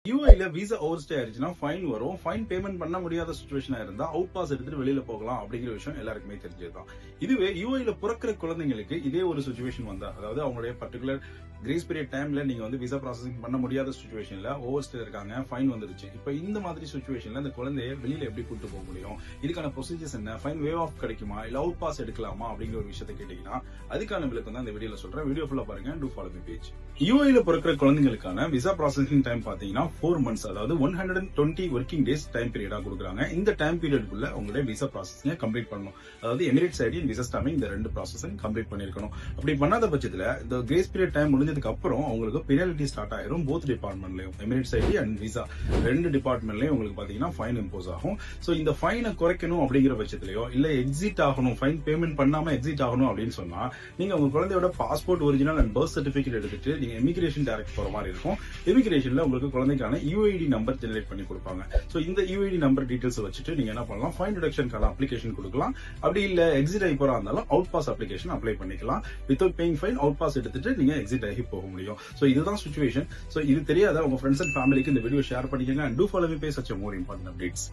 யூஐல visa over stay ஆயிருச்சுன்னா fine வரும். Fine payment பண்ண முடியாத சிச்சுவேஷனா இருந்தா அவுட் பாஸ் எடுத்துட்டு வெளியில போகலாம் அப்படிங்கிற விஷயம் எல்லாருக்குமே தெரிஞ்சதுதான். இதுவே யூஐல பிறக்கிற குழந்தைங்களுக்கு இதே ஒரு சிச்சுவேஷன் வந்தா, அதாவது அவங்களுடைய பர்டிகுலர் கிரேஸ் பீரியட் டைம்ல நீங்க வந்து விசா ப்ராசஸிங் பண்ண முடியாத சிச்சுவேஷன்ல ஓவர் ஸ்டே இருக்காங்க, ஃபைன் வந்துருச்சு. இப்ப இந்த மாதிரி சிச்சுவேஷன்ல அந்த குழந்தைய வெளியில எப்படி கூட்டு போக முடியும், இதுக்கான ப்ரொசீஜர்ஸ் என்ன, ஃபைன் வேவ் ஆஃப் கிடைக்குமா இல்ல அவுட் பாஸ் எடுக்கலாமா அப்படிங்கிற ஒரு விஷயத்தை கேட்டீங்கன்னா அதுக்கான விளக்கம் தான் இந்த வீடியோல சொல்றேன். வீடியோ ஃபுல்லா பாருங்க. To follow my page. யூஐல பிறக்கிற குழந்தைங்களுக்கான விசா ப்ராசஸிங் டைம் பாத்தீங்கன்னா 4 months, அதாவது 120 ஒர்க்கிங் டேஸ் டைம் பீரியடா கொடுக்குறாங்க. இந்த டைம் பீரியடுக்குள்ள உங்களுடைய விசா ப்ராசஸிங்க கம்ப்ளீட் பண்ணணும். அதாவது Emirates ID and visa stamping இந்த ரெண்டு ப்ராசஸும் கம்ப்ளீட் பண்ணிருக்கணும். அப்படி பண்ணாத பட்சத்துல இந்த கிரேஸ் பீரியட் டைம் முடிஞ்சதுக்கு அப்புறம் உங்களுக்கு பெனால்டி ஸ்டார்ட் ஆயிரும். போத் டிபார்ட்மெண்ட்லயும், எமிரேட்ஸ் ஐடி அண்ட் விசா ரெண்டு டிபார்ட்மெண்ட்லயும் உங்களுக்கு பாத்தீங்கன்னா ஃபைன் இம்போஸ் ஆகும். சோ இந்த ஃபைனை குறைக்கணும் அப்படிங்கிற பட்சத்திலயோ இல்ல எக்ஸிட் ஆகணும், ஃபைன் பேமெண்ட் பண்ணாம எக்ஸிட் ஆகணும் அப்படின்னு சொன்னா நீங்க உங்க குழந்தையோட passport original and birth certificate எடுத்துட்டு நீங்க இமிகிரேஷன் டைரக்ட் போற மாதிரி இருக்கும். இமிகிரேஷன்ல உங்களுக்கு குழந்தைக்கான யூஐடி நம்பர் ஜெனரேட் பண்ணி கொடுப்பாங்க. சோ இந்த யூஐடி நம்பர் டீடைல்ஸ் வச்சுட்டு நீங்க என்ன பண்ணலாம், ஃபைன் ரிடக்ஷனுக்கான அப்ளிகேஷன் கொடுக்கலாம். அப்படி இல்ல எக்ஸிட் ஆகி போறா இருந்தாலும் அவுட் பாஸ் அப்ளிகேஷன் அப்ளை பண்ணிக்கலாம். Without paying fine out pass எடுத்துட்டு நீங்க எக்ஸிட் ஆகி போக முடியும். சோ இதுதான் சிச்சுவேஷன். சோ இது தெரியாத உங்க ஃப்ரெண்ட்ஸ் அண்ட் ஃபேமிலிக்கு இந்த வீடியோ ஷேர் பண்ணிக்கங்க. And do follow me page such a more important updates.